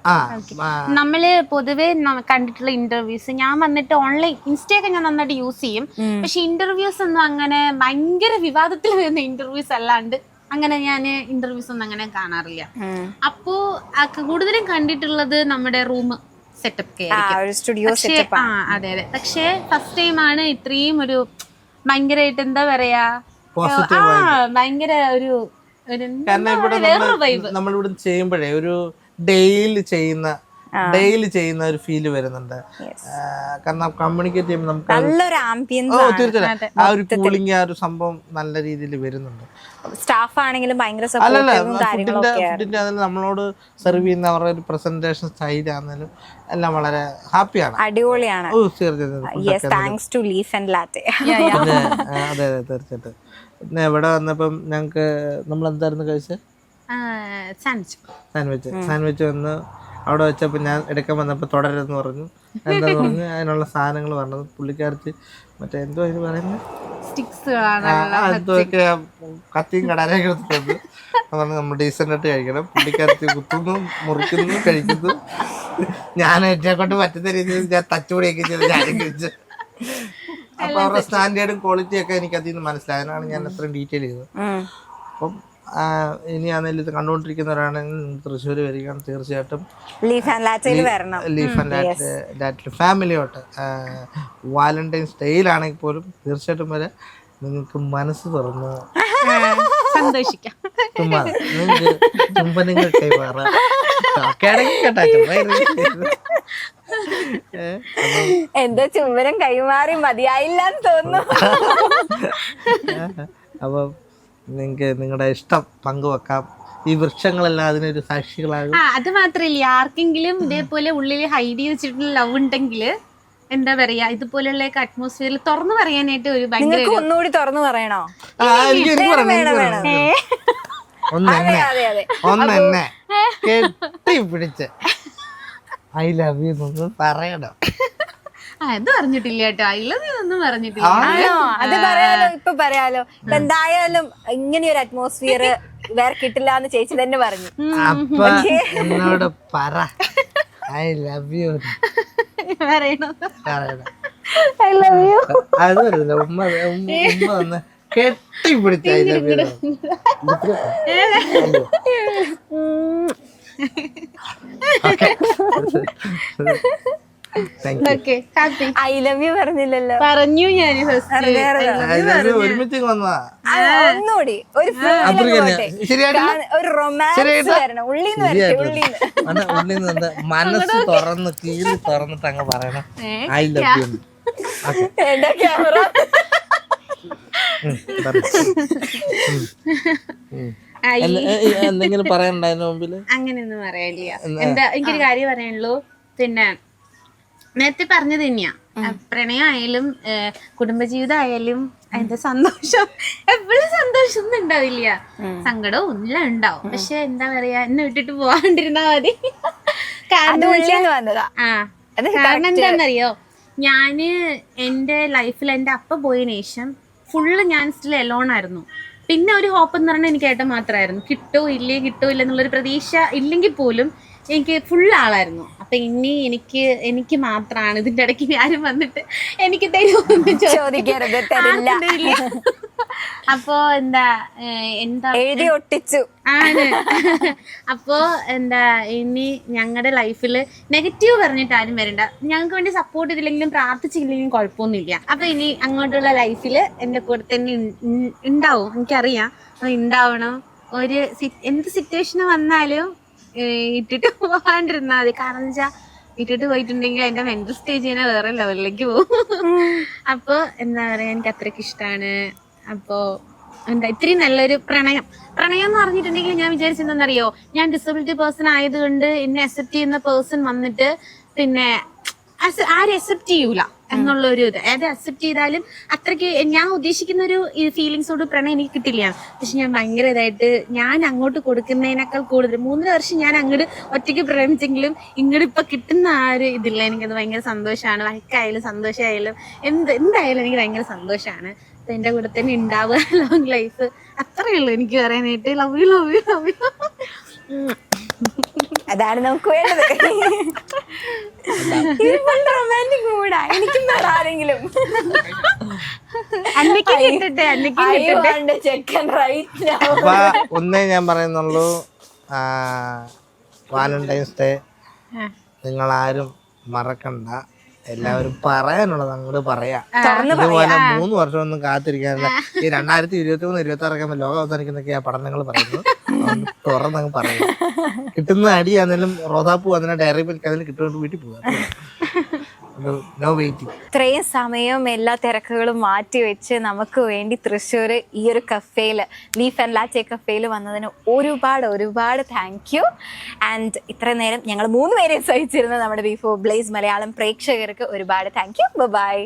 നമ്മള് പൊതുവെ കണ്ടിട്ടുള്ള ഇന്റർവ്യൂസ് ഞാൻ വന്നിട്ട് ഓൺലൈൻ ഇൻസ്റ്റയൊക്കെ ഞാൻ നന്നായിട്ട് യൂസ് ചെയ്യും. പക്ഷെ ഇന്റർവ്യൂസ് ഒന്നും അങ്ങനെ ഭയങ്കര വിവാദത്തിൽ വരുന്ന ഇന്റർവ്യൂസ് അല്ലാണ്ട് അങ്ങനെ ഞാൻ ഇന്റർവ്യൂസ് ഒന്നും അങ്ങനെ കാണാറില്ല. അപ്പോ കൂടുതലും കണ്ടിട്ടുള്ളത് നമ്മുടെ റൂം സെറ്റപ്പ്. അതെ അതെ. പക്ഷെ ഫസ്റ്റ് ടൈം ആണ് ഇത്രയും ഒരു ഭയങ്കരമായിട്ട് എന്താ പറയാ ഭയങ്കര ഒരു കാരണം ഇവിടെ നമ്മളിവിടെ ചെയ്യുമ്പോഴേ ഒരു ഡെയിലി ചെയ്യുന്ന ഒരു ഫീല് വരുന്നുണ്ട്. കാരണം കമ്മ്യൂണിക്കേറ്റ് ചെയ്യുമ്പോൾ നമുക്ക് തീർച്ചയായും ആ ഒരു കൂളിംഗ് ആ ഒരു സംഭവം നല്ല രീതിയിൽ വരുന്നുണ്ട്. സ്റ്റാഫ് ആണെങ്കിലും ഭയങ്കര ഫുഡിന്റെ അതിൽ നമ്മളോട് സെർവ് ചെയ്യുന്ന അവരുടെ ഒരു പ്രസന്റേഷൻ സ്റ്റൈൽ ആണെങ്കിലും എല്ലാം വളരെ ഹാപ്പിയാണ്, അടിപൊളിയാണ്. അതെ അതെ തീർച്ചയായിട്ടും. പിന്നെ ഇവിടെ വന്നപ്പം ഞങ്ങൾക്ക് നമ്മൾ എന്തായിരുന്നു കഴിച്ചത്? സാൻഡ്വിച്ച് വന്ന് അവിടെ വെച്ചപ്പോൾ ഞാൻ എടുക്കാൻ വന്നപ്പോൾ തുടരുതെന്ന് പറഞ്ഞു. എന്താന്ന് പറഞ്ഞ് അതിനുള്ള സാധനങ്ങൾ പറഞ്ഞത് പുള്ളിക്കാരത്തി മറ്റേ എന്തോ അതിന് പറയുന്നത് എന്തൊക്കെ കത്തിയും കടാരയൊക്കെ എടുത്തിട്ടുണ്ട്. പറഞ്ഞ് നമ്മൾ ഡീസൻ്റായിട്ട് കഴിക്കണം. പുള്ളിക്കാരത്തി കുത്തുന്നു, മുറിക്കുന്നു, കഴിക്കുന്നു. ഞാൻ എന്നെ കൊണ്ട് പറ്റുന്ന രീതിയിൽ ഞാൻ തച്ചുകൂടിയൊക്കെ ചെയ്ത് ഞാനും കഴിച്ചു. അപ്പൊ അവരുടെ സ്റ്റാൻഡേർഡും ക്വാളിറ്റിയും ഒക്കെ എനിക്ക് അതിൽ നിന്ന് മനസ്സിലായതാണ് ഞാൻ അത്രയും ഡീറ്റെയിൽ ചെയ്തത്. അപ്പം ഇനിയാണെങ്കിലും ഇത് കണ്ടുകൊണ്ടിരിക്കുന്നവരാണെങ്കിൽ തൃശ്ശൂർ വരികയാണ് തീർച്ചയായിട്ടും ലീഫ് ആൻഡ് ലാറ്റിൽ ഫാമിലിയോട്ട് വാലന്റൈൻസ് ഡേയിലാണെങ്കിൽ പോലും തീർച്ചയായിട്ടും വരെ നിങ്ങൾക്ക് മനസ്സ് തുറന്ന് സന്തോഷിക്കാം. നിങ്ങൾക്ക് ചുംബനങ്ങൾ കൈമാറാം. എന്തോ ചുംബനം കൈമാറി മതിയായില്ലെന്ന് തോന്നുന്നു. അപ്പം നിങ്ങൾക്ക് നിങ്ങളുടെ ഇഷ്ടം പങ്കുവെക്കാം. ഈ വൃക്ഷങ്ങളെല്ലാം അതിനൊരു സാക്ഷികളാകും. അത് മാത്രല്ല, ആർക്കെങ്കിലും ഇതേപോലെ ഉള്ളിൽ ഹൈഡ് ചെയ്ത് വെച്ചിട്ടുള്ള ലവ് ഉണ്ടെങ്കിൽ എന്താ പറയാ ഇതുപോലുള്ള അറ്റ്മോസ്ഫിയറിൽ തുറന്നു പറയാനായിട്ട് ഒരു ഭയങ്കര ഒന്നുകൂടി തുറന്നു പറയണോ? ഒന്നെന്നെ കെട്ടിപ്പിടിച്ച് ഐ ലവ് യു എന്നൊന്നും പറയണം. അത് പറഞ്ഞിട്ടില്ല കേട്ടോ, ഐ ലവ് യു ഒന്നും പറഞ്ഞിട്ടില്ല. അത് പറയാലോ, ഇപ്പൊ പറയാലോ. എന്തായാലും ഇങ്ങനെ ഒരു അറ്റ്മോസ്ഫിയർ വേറെ കിട്ടില്ല എന്ന് ചേച്ചി തന്നെ പറഞ്ഞു. അപ്പൊ എന്നോട് പറ ഐ ലവ് യു പറയണോ? I love you. അത് വരുന്നില്ല, ഉമ്മ ഉമ്മ വന്ന് കെട്ടിപ്പിടിച്ച I love you. Thank you. Okay happy I love you പറഞ്ഞില്ലല്ലോ. പറഞ്ഞു ഞാൻ I love you ഒരുമിച്ച് വന്നതാ. ഒന്നുകൂടി ഒരു ശരിയായിട്ടില്ല, ഒരു റൊമാൻസ് വരണം. ഉള്ളിന്ന് വരട്ടെ, ഉള്ളിന്ന്. ഉള്ളിൽ നിന്ന് മനസ്സ് തുറന്ന് കീറി തുറന്നിട്ട് അങ്ങ് പറയണം I love you. എന്റെ ക്യാമറ എന്തെങ്കിലും പറയണ്ടായിരുന്നു മുമ്പില്? അങ്ങനെയൊന്നും പറയാനില്ല. എന്താ എനിക്കൊരു കാര്യം പറയാനുള്ളൂ. പിന്നെ നേരത്തെ പറഞ്ഞത് തന്നെയാ, പ്രണയമായാലും കുടുംബജീവിതം ആയാലും അതിന്റെ സന്തോഷം എപ്പോഴും സന്തോഷം ഒന്നും ഉണ്ടാവില്ല, സങ്കടവും എല്ലാം ഉണ്ടാവും. പക്ഷെ എന്താ പറയാ, എന്നെ വിട്ടിട്ട് പോവാണ്ടിരുന്നാ മതി. കാരണം കാരണം എന്താന്നറിയോ, ഞാന് എന്റെ ലൈഫിൽ എന്റെ അപ്പ പോയതിനു ശേഷം ഫുള്ള് ഞാൻ സ്റ്റിൽ എലോൺ ആയിരുന്നു. പിന്നെ ഒരു ഹോപ്പ് എന്ന് പറഞ്ഞാൽ എനിക്ക് ഏട്ടൻ മാത്രമായിരുന്നു. കിട്ടോ ഇല്ല എന്നുള്ളൊരു പ്രതീക്ഷ ഇല്ലെങ്കിൽ പോലും എനിക്ക് ഫുൾ ആളായിരുന്നു. അപ്പൊ ഇനി എനിക്ക് മാത്രമാണ്, ഇതിന്റെ ഇടയ്ക്ക് ആരും വന്നിട്ട് എനിക്ക് തരുമോന്ന് ചോദിക്കരുത്, തരില്ല. അപ്പൊ എന്താ എഴുതി ഒട്ടിച്ചു ആണ്. അപ്പോ എന്താ ഇനി ഞങ്ങളുടെ ലൈഫിൽ നെഗറ്റീവ് പറഞ്ഞിട്ട് ആരും വരണ്ട. ഞങ്ങൾക്ക് വേണ്ടി സപ്പോർട്ട് ചെയ്തില്ലെങ്കിലും പ്രാർത്ഥിച്ചില്ലെങ്കിലും കുഴപ്പമൊന്നുമില്ല. അപ്പൊ ഇനി അങ്ങോട്ടുള്ള ലൈഫിൽ എന്റെ കൂടെ തന്നെ ഉണ്ടാവും, എനിക്കറിയാം. അപ്പൊ ഉണ്ടാവണം. ഒരു എന്ത് സിറ്റുവേഷൻ വന്നാലും ഇട്ടിട്ട് പോകാണ്ടിരുന്നാ മതി. കാരണം എന്ന് വെച്ചാൽ ഇട്ടിട്ട് പോയിട്ടുണ്ടെങ്കിൽ എന്റെ മെന്റൽ സ്റ്റേജ് തന്നെ വേറെ ലെവലിലേക്ക് പോകും. അപ്പൊ എന്താ പറയാ, എനിക്ക് അത്രയ്ക്ക് ഇഷ്ടമാണ്. അപ്പോ എന്താ ഇത്രയും നല്ലൊരു പ്രണയം എന്ന് പറഞ്ഞിട്ടുണ്ടെങ്കിൽ ഞാൻ വിചാരിച്ചെന്താണെന്നറിയോ, ഞാൻ ഡിസബിലിറ്റി പേഴ്സൺ ആയതുകൊണ്ട് എന്നെ അക്സെപ്റ്റ് ചെയ്യുന്ന പേഴ്സൺ വന്നിട്ട് പിന്നെ ആരും അക്സെപ്റ്റ് ചെയ്യൂല എന്നുള്ളൊരു ഇത്. അതായത് അക്സെപ്റ്റ് ചെയ്താലും അത്രയ്ക്ക് ഞാൻ ഉദ്ദേശിക്കുന്ന ഒരു ഫീലിങ്സോട് പ്രണയം എനിക്ക് കിട്ടില്ല. പക്ഷെ ഞാൻ ഭയങ്കര ഇതായിട്ട് ഞാൻ അങ്ങോട്ട് കൊടുക്കുന്നതിനേക്കാൾ കൂടുതൽ 3 വർഷം ഞാൻ അങ്ങോട്ട് ഒറ്റയ്ക്ക് പ്രേമിച്ചെങ്കിലും ഇങ്ങോട്ട് ഇപ്പൊ കിട്ടുന്ന ആ ഒരു ഇതില്ല. എനിക്കത് ഭയങ്കര സന്തോഷമാണ്. വഴക്കായാലും സന്തോഷമായാലും എന്തായാലും എനിക്ക് ഭയങ്കര സന്തോഷമാണ്. അപ്പൊ എന്റെ കൂടെ തന്നെ ഉണ്ടാവുക, ലോങ് ലൈഫ്, അത്രയേ ഉള്ളൂ എനിക്ക് പറയാനായിട്ട്. Love you love you love you. അതാണ് നമുക്ക് വേണ്ടത്. റൊമാൻറ്റിക് മൂഡാ. എനിക്കും വേറെ ആരെങ്കിലും ചെക്കൻ റൈറ്റ്. അപ്പൊ ഒന്നേ ഞാൻ പറയുന്നുള്ളൂ, വാലന്റൈൻസ് ഡേ നിങ്ങളാരും മറക്കണ്ട. എല്ലാവരും പറയാനുള്ളത് അങ്ങോട്ട് പറയാം. ഇതുപോലെ 3 വർഷം ഒന്നും കാത്തിരിക്കാനില്ല. ഈ 2023-2026 ലോകം അവസാനിക്കുന്നൊക്കെ പഠനങ്ങൾ പറയുന്നു. തുറന്നങ്ങ് പറയാം. കിട്ടുന്ന അടിയാണെങ്കിലും റോസാപ്പൂ വന്നിട്ട് ഡയറി മിൽക്ക് അതിന് കിട്ടുകൊണ്ട് വീട്ടിൽ പോകാം. No waiting. ഇത്രയും സമയം എല്ലാ തിരക്കുകളും മാറ്റി വെച്ച് നമുക്ക് വേണ്ടി തൃശ്ശൂർ ഈ ഒരു കഫേയില്, ലീഫ് ആൻഡ് ലാറ്റെ കഫേയിൽ വന്നതിന് ഒരുപാട് താങ്ക് യു. ആൻഡ് ഇത്ര നേരം ഞങ്ങൾ 3 പേരെയും സഹിച്ചിരുന്ന നമ്മുടെ ബിഫോർ ബ്ലേസ് മലയാളം പ്രേക്ഷകർക്ക് ഒരുപാട് താങ്ക് യു. ബൈ.